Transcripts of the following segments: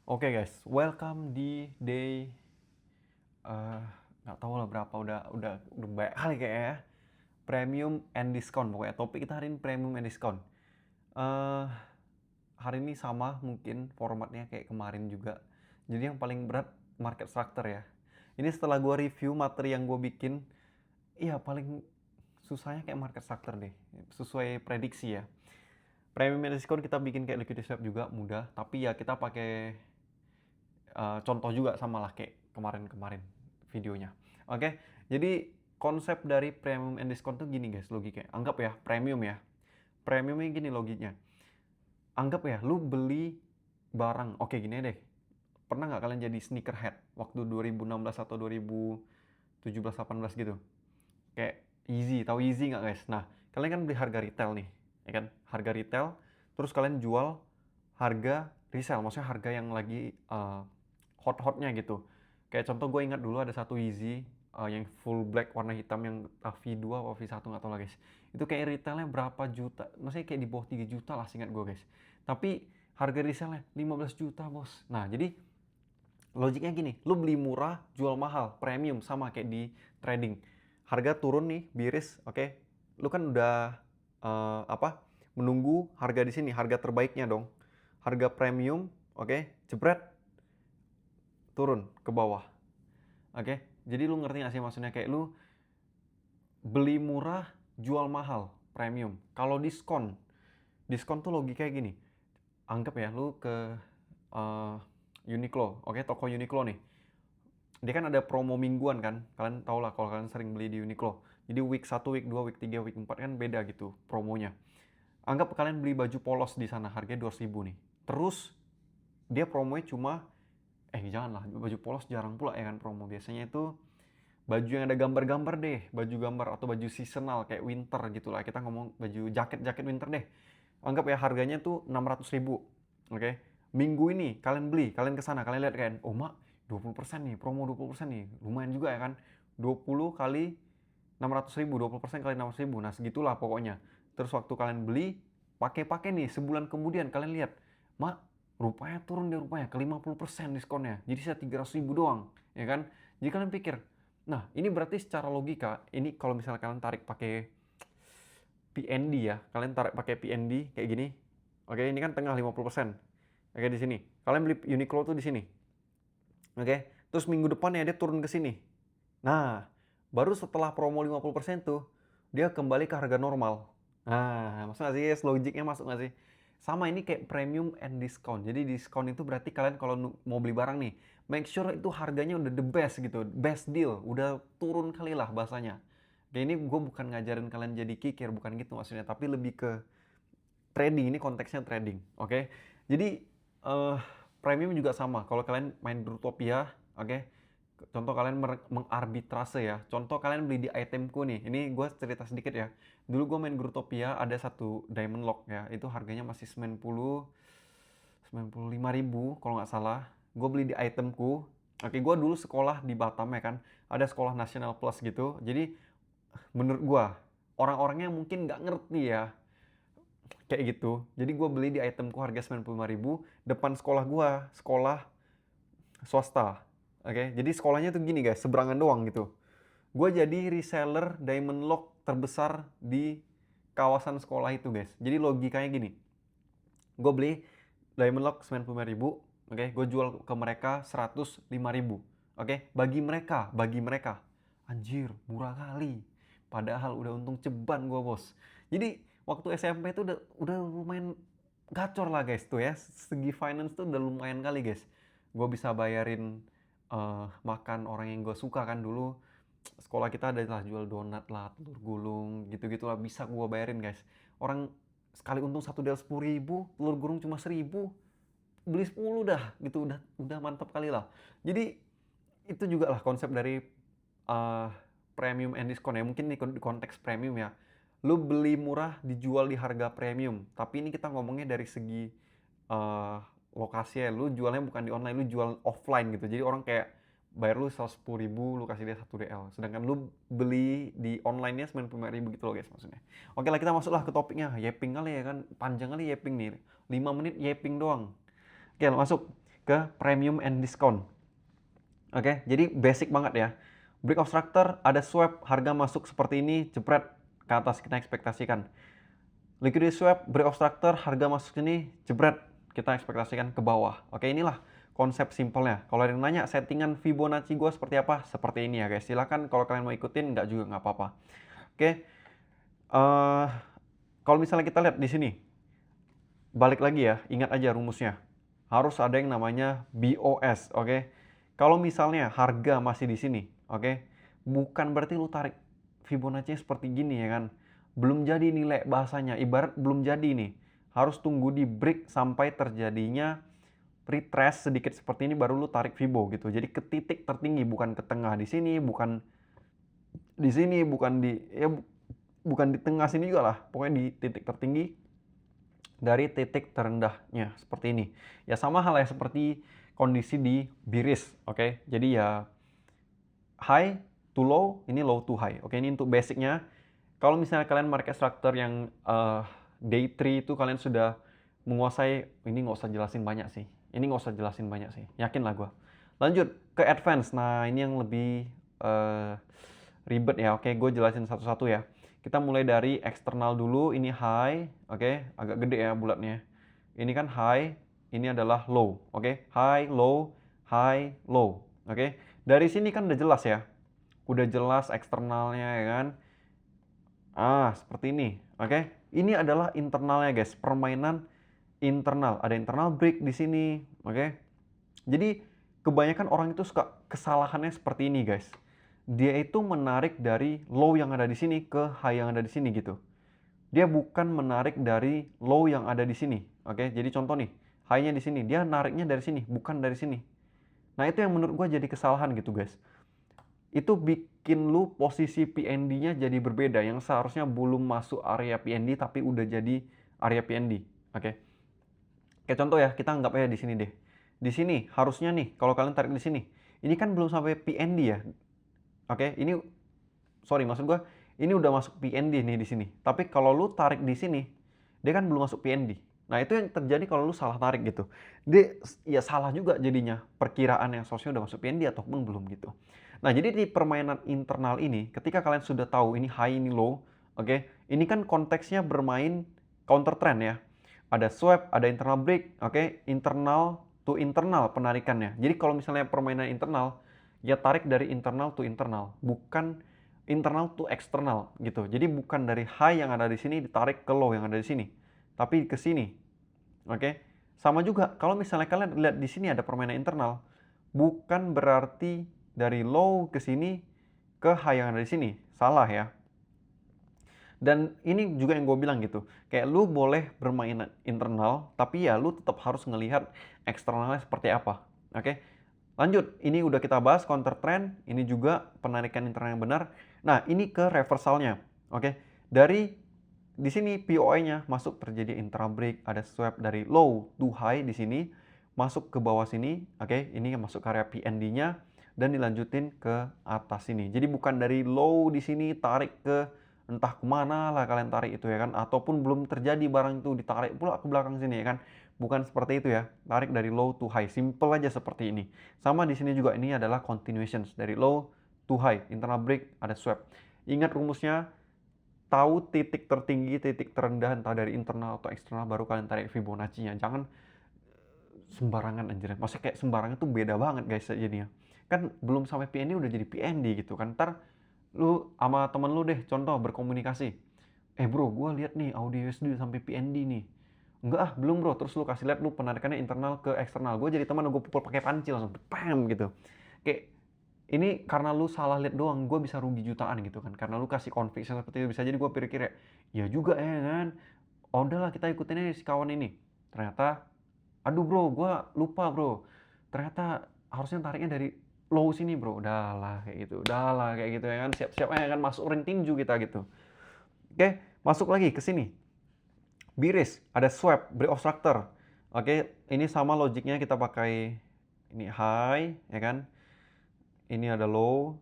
Oke guys, welcome di day eh nggak tahu lah berapa udah banyak kali kayaknya ya. Premium and discount pokoknya topik kita hari ini premium and discount. Eh Hari ini sama mungkin formatnya kayak kemarin juga. Jadi yang paling berat market structure ya. Ini setelah gue review materi yang gue bikin, iya paling susahnya kayak market structure deh. Sesuai prediksi ya. Premium and discount kita bikin kayak liquidity swap juga mudah, tapi ya kita pakai contoh juga sama lah kayak kemarin-kemarin videonya. Oke, jadi konsep dari premium and discount tuh gini guys logikanya. Anggap ya premium ya. Premiumnya gini logiknya. Anggap ya lu beli barang. Oke gini deh. Pernah nggak kalian jadi sneakerhead waktu 2016 atau 2017-18 gitu? Kayak Yeezy, tahu Yeezy nggak guys? Nah, kalian kan beli harga retail nih, ya kan? Harga retail, terus kalian jual harga resell, maksudnya harga yang lagi hot-hotnya gitu. Kayak contoh gue ingat dulu ada satu Yeezy yang full black warna hitam yang V2 atau V1 nggak tahu lah guys. Itu kayak retailnya berapa juta, maksudnya kayak di bawah 3 juta lah seingat gue guys. Tapi harga resellnya 15 juta bos. Nah jadi logiknya gini, lu beli murah, jual mahal, premium sama kayak di trading. Harga turun nih, biris, oke. Lu kan udah apa? Menunggu harga di sini, harga terbaiknya dong. Harga premium, oke, jebret turun ke bawah. Oke. Jadi lu ngerti gak sih maksudnya kayak lu beli murah, jual mahal, premium. Kalau diskon, diskon tuh logikanya gini. Anggap ya lu ke eh, Uniqlo, oke, toko Uniqlo nih. Dia kan ada promo mingguan kan, kalian tau lah kalau kalian sering beli di Uniqlo. Jadi week 1, week 2, week 3, week 4 kan beda gitu promonya. Anggap kalian beli baju polos di sana harganya 200.000 nih. Terus dia promonya cuma janganlah, baju polos jarang pula ya kan promo. Biasanya itu baju yang ada gambar-gambar deh, baju gambar atau baju seasonal kayak winter gitu lah. Kita ngomong baju jaket-jaket winter deh. Anggap ya harganya tuh 600.000. Oke. Minggu ini kalian beli, kalian kesana, kalian lihat kan, oh mak 20% nih, promo 20% nih. Lumayan juga ya kan. 20 kali 600.000, 20% kali 600.000. Nah segitulah pokoknya. Terus waktu kalian beli, pakai-pakai nih, sebulan kemudian kalian lihat, mak rupanya turun deh rupanya ke 50% diskonnya. Jadi saya 300.000 doang, ya kan. Jadi kalian pikir, nah ini berarti secara logika, ini kalau misalnya kalian tarik pakai PND ya, kalian tarik pakai PND kayak gini. Oke, ini kan tengah 50%. Oke, di sini. Kalian beli Uniqlo tuh di sini. Oke, terus minggu depan ya dia turun ke sini. Nah, baru setelah promo 50% tuh, dia kembali ke harga normal. Nah, masuk nggak sih? Logiknya masuk nggak sih? Sama ini kayak premium and discount. Jadi diskon itu berarti kalian kalau mau beli barang nih, make sure itu harganya udah the best gitu, best deal, udah turun kali lah bahasanya. Kayak ini gue bukan ngajarin kalian jadi kikir, bukan gitu maksudnya, tapi lebih ke trading, ini konteksnya trading, oke? Jadi eh premium juga sama. Kalau kalian main Growtopia, oke? Contoh kalian mengarbitrase ya. Contoh kalian beli di itemku nih. Ini gue cerita sedikit ya. Dulu gue main Growtopia ada satu Diamond Lock ya. Itu harganya masih 95.000 kalau nggak salah. Gue beli di itemku. Oke, gue dulu sekolah di Batam ya kan. Ada sekolah National Plus gitu. Jadi menurut gue orang-orangnya mungkin nggak ngerti ya kayak gitu. Jadi gue beli di itemku harga 95.000 depan sekolah gue, sekolah swasta. Oke, jadi sekolahnya tuh gini guys, seberangan doang gitu. Gue jadi reseller Diamond Lock terbesar di kawasan sekolah itu guys. Jadi logikanya gini, gue beli Diamond Lock 95.000, oke, gue jual ke mereka 105.000. Oke, bagi mereka, anjir murah kali. Padahal udah untung ceban gue bos. Jadi waktu SMP tuh udah lumayan gacor lah guys tuh ya. Segi finance tuh udah lumayan kali guys. Gue bisa bayarin makan orang yang gue suka kan dulu. Sekolah kita ada lah jual donat lah, telur gulung, gitu-gitu lah bisa gue bayarin guys. Orang sekali untung satu del 10.000, telur gulung cuma 1.000, beli 10 dah gitu, udah mantap kali lah. Jadi itu juga lah konsep dari uh, premium and discount ya. Mungkin di konteks premium ya, lu beli murah dijual di harga premium, tapi ini kita ngomongnya dari segi uh, lokasi ya. Lu jualnya bukan di online, lu jual offline gitu. Jadi orang kayak bayar lu 110.000, lu kasih dia 1 DL, sedangkan lu beli di online nya 95.000 gitu loh guys maksudnya. Oke lah, kita masuklah ke topiknya. Yaping kali ya kan, panjang kali yaping nih, 5 menit yaping doang. Oke, masuk. ke premium and discount. Oke, jadi basic banget ya. Break of structure, ada swap, harga masuk seperti ini, jepret ke atas kita ekspektasikan. Liquidity swap, break of structure, harga masuk sini, jebret, kita ekspektasikan ke bawah. Oke, inilah konsep simpelnya. Kalau ada yang nanya settingan Fibonacci gue seperti apa, seperti ini ya guys. Silahkan kalau kalian mau ikutin, nggak juga nggak apa-apa. Oke, kalau misalnya kita lihat di sini, balik lagi ya, ingat aja rumusnya. Harus ada yang namanya BOS, oke? Kalau misalnya harga masih di sini, oke? Bukan berarti lu tarik Fibonacci seperti gini ya kan? Belum jadi nilai bahasanya, ibarat belum jadi nih. Harus tunggu di break sampai terjadinya retrace sedikit seperti ini baru lu tarik Fibo gitu. Jadi ke titik tertinggi, bukan ke tengah di sini, bukan di sini, bukan di bukan di tengah sini juga lah. Pokoknya di titik tertinggi dari titik terendahnya seperti ini. Ya sama hal ya seperti kondisi di Biris, oke? Jadi ya high to low, ini low to high. Oke, ini untuk basicnya. Kalau misalnya kalian market structure yang day trade itu kalian sudah menguasai, ini nggak usah jelasin banyak sih. Ini nggak usah jelasin banyak sih, yakin lah gue. Lanjut ke advance. Nah ini yang lebih ribet ya. Oke, gue jelasin satu-satu ya. Kita mulai dari eksternal dulu. Ini high, oke, agak gede ya bulatnya. Ini kan high, ini adalah low, oke. High, low, oke. Dari sini kan udah jelas ya. Udah jelas eksternalnya ya kan. Seperti ini, oke. Ini adalah internalnya guys, permainan internal. Ada internal break di sini, oke. Jadi kebanyakan orang itu suka kesalahannya seperti ini guys. Dia itu menarik dari low yang ada di sini ke high yang ada di sini gitu. Dia bukan menarik dari low yang ada di sini, oke. Jadi contoh nih, high-nya di sini, dia nariknya dari sini, bukan dari sini. Nah itu yang menurut gua jadi kesalahan gitu guys. Itu bikin lu posisi PND-nya jadi berbeda, yang seharusnya belum masuk area PND tapi udah jadi area PND, oke. Kayak contoh ya, kita anggap aja di sini deh. Di sini harusnya nih, kalau kalian tarik di sini, ini kan belum sampai PND ya. Oke, ini sorry maksud gua ini udah masuk PND nih di sini. Tapi kalau lu tarik di sini, dia kan belum masuk PND. Nah, itu yang terjadi kalau lu salah tarik gitu. Dia ya salah juga jadinya perkiraan yang seharusnya udah masuk PND ataupun belum gitu. Nah, jadi di permainan internal ini, ketika kalian sudah tahu ini high, ini low, oke, ini kan konteksnya bermain counter trend ya. Ada swap, ada internal break, oke, internal to internal penarikannya. Jadi kalau misalnya permainan internal, ya tarik dari internal to internal, bukan internal to eksternal gitu. Jadi bukan dari high yang ada di sini ditarik ke low yang ada di sini, tapi ke sini. Oke. Sama juga kalau misalnya kalian lihat di sini ada permainan internal, bukan berarti dari low ke sini ke high yang ada di sini. Salah ya. Dan ini juga yang gue bilang gitu, kayak lu boleh bermain internal, tapi ya lu tetap harus ngelihat eksternalnya seperti apa. Oke. Lanjut, ini udah kita bahas counter trend, ini juga penarikan internal yang benar. Nah, ini ke reversalnya. Oke. Dari di sini POI-nya masuk terjadi intra break, ada swap dari low to high di sini, masuk ke bawah sini, oke. Ini masuk ke area PND-nya dan dilanjutin ke atas sini. Jadi bukan dari low di sini tarik ke entah kemana lah kalian tarik itu ya kan, ataupun belum terjadi barang itu ditarik pula ke belakang sini ya kan. Bukan seperti itu ya, tarik dari low to high, simple aja seperti ini. Sama di sini juga, ini adalah continuations dari low to high, internal break, ada swap. Ingat rumusnya, tahu titik tertinggi, titik terendah entah dari internal atau eksternal baru kalian tarik Fibonacci-nya. Jangan sembarangan anjir. Maksudnya kayak sembarangan tuh beda banget guys jadinya. Kan belum sampai PND udah jadi PND gitu kan. Ntar lu sama temen lu deh contoh berkomunikasi. Bro, gue lihat nih audio USD sampai PND nih. Enggak belum bro. Terus lu kasih lihat lu penarikannya internal ke eksternal. Gue jadi teman, gue pukul pakai panci langsung pam gitu. Kayak ini karena lu salah lihat doang, gue bisa rugi jutaan gitu kan. Karena lu kasih conviction seperti itu, bisa jadi gue pikir ya juga ya kan. Oh, udahlah kita ikutin aja si kawan ini. Ternyata aduh bro, gue lupa bro. Ternyata harusnya tariknya dari low sini bro. Udahlah kayak gitu. Udahlah kayak gitu ya kan. Siap-siap aja kan masuk ring tinju kita gitu. Oke, masuk lagi ke sini. Biris, ada swap, break of structure. Oke, ini sama logiknya kita pakai ini high ya kan. Ini ada low.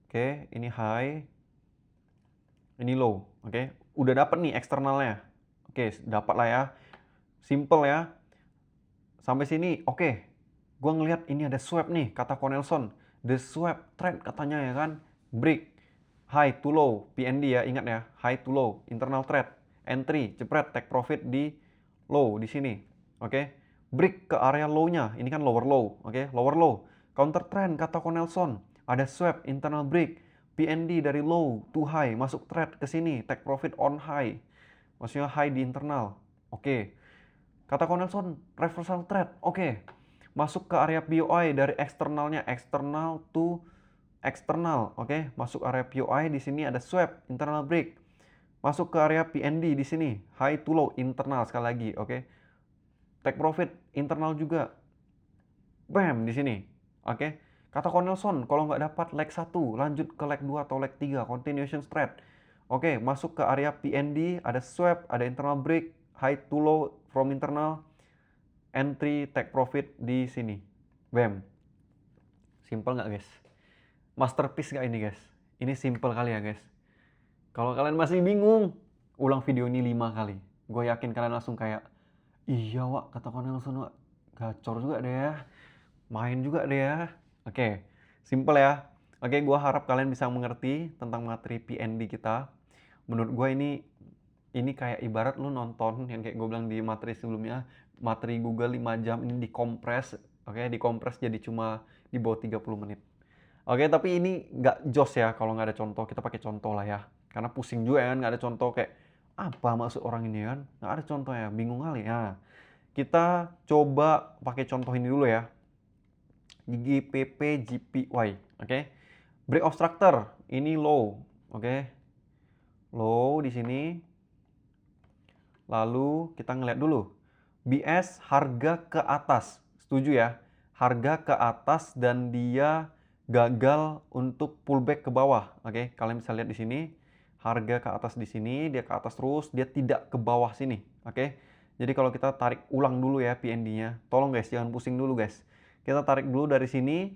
Oke, ini high. Ini low. Oke, udah dapet nih eksternalnya. Oke, dapat lah ya. Simple ya. Sampai sini, oke. Gua ngelihat ini ada swap nih, kata Cornelson. The swap trend katanya ya kan. Break high to low, PND ya, ingat ya, high to low, internal trend, entry, jepret, take profit di low di sini, oke. Break ke area low-nya, ini kan lower low, oke, lower low. Counter trend kata Cornelson, ada swap, internal break, PND dari low to high, masuk trend ke sini, take profit on high, maksudnya high di internal, oke. Kata Cornelson, reversal trend, oke. Masuk ke area POI dari eksternalnya, eksternal to eksternal, oke. Masuk area POI di sini ada swap, internal break. Masuk ke area PND di sini, high to low, internal sekali lagi, oke. Take profit, internal juga. Bam, di sini, oke. Kata Cornelson, kalau nggak dapat leg 1, lanjut ke leg 2 atau leg 3, continuation trade. Oke, masuk ke area PND, ada swap, ada internal break, high to low from internal, entry, take profit di sini. Bam. Simple nggak guys? Masterpiece nggak ini guys? Ini simple kali ya guys. Kalau kalian masih bingung, ulang video ini 5 kali. Gue yakin kalian langsung kayak, iya Wak, kata Cornelson Wak, gacor juga deh ya. Main juga deh ya. Oke, simple ya. Oke, gue harap kalian bisa mengerti tentang materi PND kita. Menurut gue ini kayak ibarat lu nonton yang kayak gue bilang di materi sebelumnya, materi Google 5 jam ini dikompres, oke, dikompres jadi cuma di bawah 30 menit. Oke, tapi ini nggak jos ya kalau nggak ada contoh, kita pakai contoh lah ya. Karena pusing juga kan, nggak ada contoh kayak, apa maksud orang ini kan? Nggak ada contohnya, bingung kali ya. Kita coba pakai contoh ini dulu ya. GPP, GPY, oke. Break of structure, ini low, oke. Low di sini. Lalu kita ngeliat dulu. BS harga ke atas, setuju ya? Harga ke atas dan dia gagal untuk pullback ke bawah. Oke, kalian bisa lihat di sini. Harga ke atas di sini, dia ke atas terus, dia tidak ke bawah sini. Oke. Jadi kalau kita tarik ulang dulu ya PND-nya. Tolong guys, jangan pusing dulu guys. Kita tarik dulu dari sini.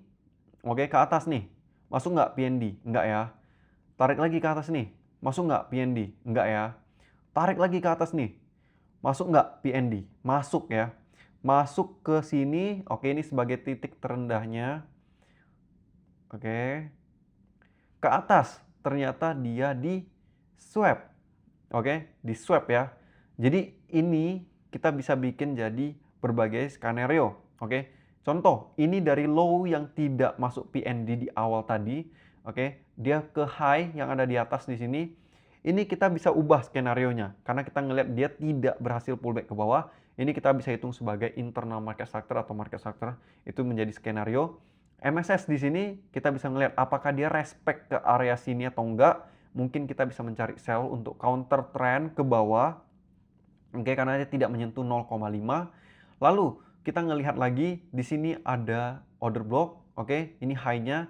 Oke, ke atas nih. Masuk nggak PND? Nggak ya. Tarik lagi ke atas nih. Masuk nggak PND? Nggak ya. Tarik lagi ke atas nih. Masuk nggak PND? Masuk ya. Masuk ke sini. Oke, ini sebagai titik terendahnya. Oke. Ke atas. Ternyata dia di swap. Oke, di swap ya. Jadi ini kita bisa bikin jadi berbagai skenario. Oke. Contoh, ini dari low yang tidak masuk PND di awal tadi. Oke, dia ke high yang ada di atas di sini. Ini kita bisa ubah skenarionya karena kita ngelihat dia tidak berhasil pullback ke bawah. Ini kita bisa hitung sebagai internal market structure atau market structure, itu menjadi skenario. MSS di sini kita bisa ngelihat apakah dia respect ke area sini atau enggak. Mungkin kita bisa mencari sell untuk counter trend ke bawah. Oke, karena dia tidak menyentuh 0,5. Lalu kita ngelihat lagi di sini ada order block. Oke, ini high-nya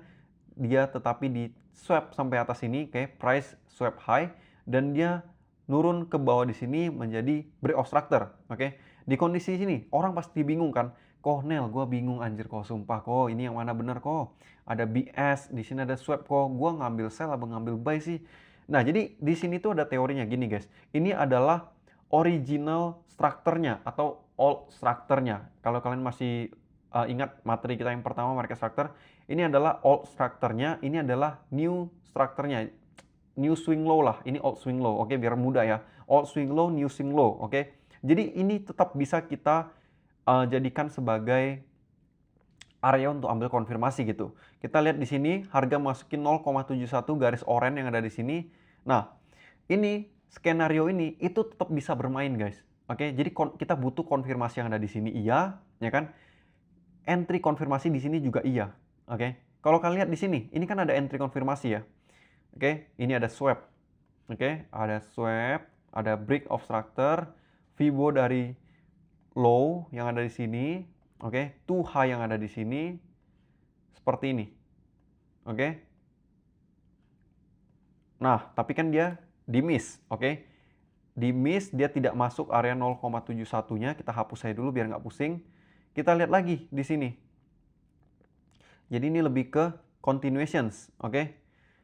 dia tetapi di swap sampai atas sini, oke, price swap high dan dia nurun ke bawah di sini menjadi break of structure, oke. Di kondisi sini orang pasti bingung kan, Nel, gue bingung anjir kok, sumpah kok, ini yang mana bener kok, ada BS, di sini ada swap kok, gue ngambil sell apa ngambil buy sih. Nah, jadi di sini tuh ada teorinya gini guys, ini adalah original structure-nya atau old structure-nya. Kalau kalian masih ingat materi kita yang pertama market structure, ini adalah old structure-nya, ini adalah new structure-nya. New swing low lah, ini old swing low. Oke, biar mudah ya. Old swing low, new swing low. Oke. Jadi ini tetap bisa kita jadikan sebagai area untuk ambil konfirmasi gitu. Kita lihat di sini harga masukin 0,71 garis oranye yang ada di sini. Nah, ini skenario ini itu tetap bisa bermain, guys. Oke, jadi kita butuh konfirmasi yang ada di sini iya, ya kan? Entry konfirmasi di sini juga iya. Oke. Kalau kalian lihat di sini, ini kan ada entry konfirmasi ya. Oke, ini ada swap. Oke, ada swap, ada break of structure, Fibo dari low yang ada di sini, oke, to high yang ada di sini seperti ini. Oke. Nah, tapi kan dia di miss, oke. Di miss dia tidak masuk area 0,71-nya, kita hapus aja dulu biar nggak pusing. Kita lihat lagi di sini. Jadi ini lebih ke continuations, oke.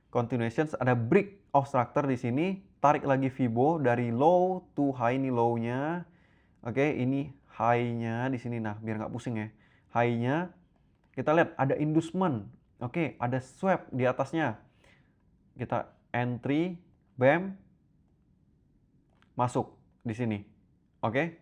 Continuations ada break of structure di sini, tarik lagi Fibo dari low to high, ini low-nya. Oke, ini high-nya di sini. Nah, biar nggak pusing ya. High-nya kita lihat ada inducement. Oke, ada swap di atasnya. Kita entry, bam, masuk di sini. Oke.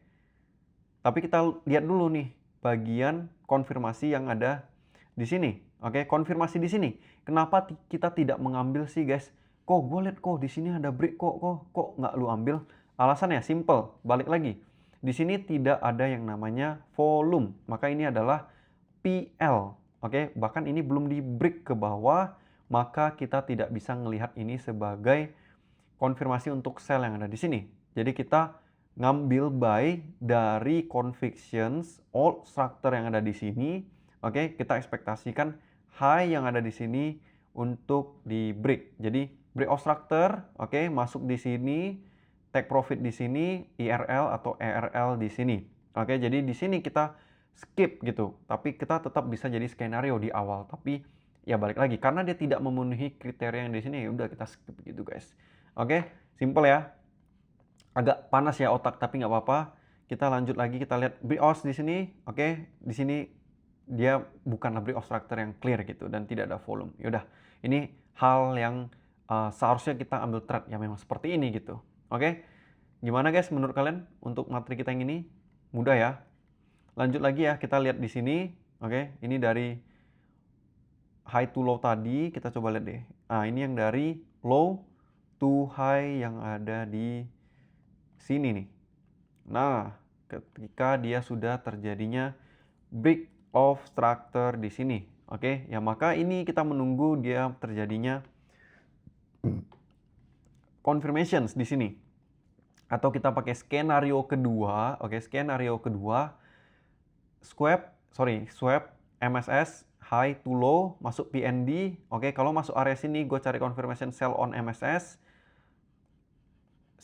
Tapi kita lihat dulu nih bagian konfirmasi yang ada di sini. Oke, konfirmasi di sini. Kenapa kita tidak mengambil sih, guys? Kok gue lihat kok di sini ada break kok nggak lu ambil? Alasannya simple. Balik lagi. Di sini tidak ada yang namanya volume. Maka ini adalah PL. Oke, bahkan ini belum di break ke bawah, maka kita tidak bisa melihat ini sebagai konfirmasi untuk sell yang ada di sini. Jadi kita ngambil buy dari convictions old structure yang ada di sini. Oke, kita ekspektasikan high yang ada di sini untuk di break. Jadi break of structure, oke, masuk di sini, take profit di sini, IRL atau ERL di sini. Oke, jadi di sini kita skip gitu. Tapi kita tetap bisa jadi skenario di awal. Tapi ya balik lagi karena dia tidak memenuhi kriteria yang di sini, ya udah kita skip gitu, guys. Oke, simple ya. Agak panas ya otak tapi nggak apa-apa. Kita lanjut lagi, kita lihat breakout di sini. Oke, di sini dia bukanlah breakout structure yang clear gitu dan tidak ada volume. Yaudah, ini hal yang seharusnya kita ambil trade yang memang seperti ini gitu. Oke, gimana guys menurut kalian untuk materi kita yang ini? Mudah ya. Lanjut lagi ya, kita lihat di sini. Oke, ini dari high to low tadi, kita coba lihat deh. Nah, ini yang dari low to high yang ada di sini nih. Nah, ketika dia sudah terjadinya break of structure di sini, oke, ya maka ini kita menunggu dia terjadinya confirmations di sini. Atau kita pakai skenario kedua, oke, skenario kedua, swap MSS high to low masuk PND, oke, kalau masuk area sini gue cari confirmation sell on MSS.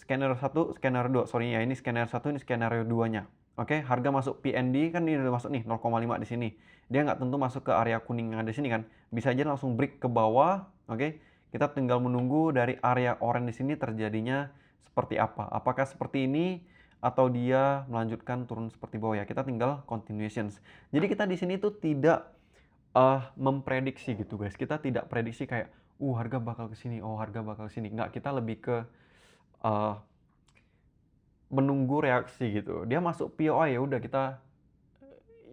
Skenario 1, skenario 2. Sorry ya, ini skenario 1, ini skenario 2-nya. Oke, harga masuk PND kan ini udah masuk nih 0,5 di sini. Dia nggak tentu masuk ke area kuning yang ada di sini kan. Bisa aja langsung break ke bawah. Oke. Kita tinggal menunggu dari area orange di sini terjadinya seperti apa. Apakah seperti ini atau dia melanjutkan turun seperti bawah ya. Kita tinggal continuations. Jadi kita di sini tuh tidak memprediksi gitu guys. Kita tidak prediksi kayak harga bakal ke sini, harga bakal ke sini. Nggak, kita lebih ke menunggu reaksi gitu. Dia masuk POI, ya udah kita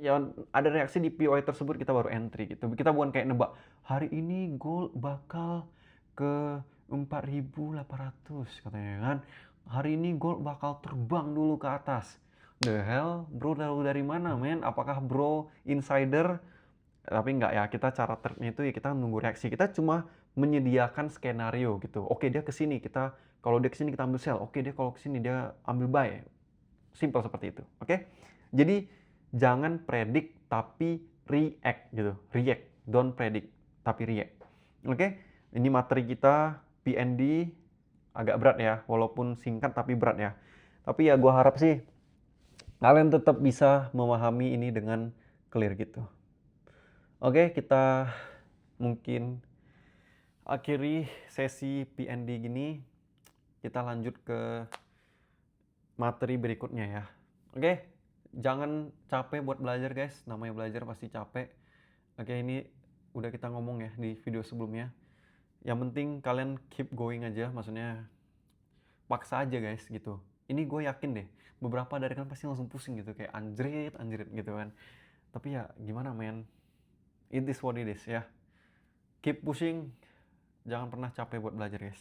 ya ada reaksi di POI tersebut kita baru entry gitu. Kita bukan kayak nebak hari ini gold bakal ke 4.800 katanya kan. Hari ini gold bakal terbang dulu ke atas. The hell, bro, tahu dari mana, men? Apakah bro insider? Tapi enggak ya, kita cara trade-nya itu ya kita nunggu reaksi. Kita cuma menyediakan skenario gitu. Oke, dia ke sini, kalau dia ke sini kita ambil sell. Oke, dia kalau ke sini dia ambil buy. Simple seperti itu. Oke? Jadi jangan predict tapi react gitu. React, don't predict tapi react. Oke? Ini materi kita PND agak berat ya, walaupun singkat tapi berat ya. Tapi ya gua harap sih kalian tetap bisa memahami ini dengan clear gitu. Oke, kita mungkin akhiri sesi PND gini. Kita lanjut ke materi berikutnya ya. Oke, jangan capek buat belajar guys. Namanya belajar pasti capek. Oke, ini udah kita ngomong ya di video sebelumnya. Yang penting kalian keep going aja, maksudnya paksa aja guys gitu. Ini gue yakin deh, beberapa dari kalian pasti langsung pusing gitu, kayak anjrit gitu kan. Tapi ya gimana men, it is what it is ya. Keep pushing, jangan pernah capek buat belajar guys.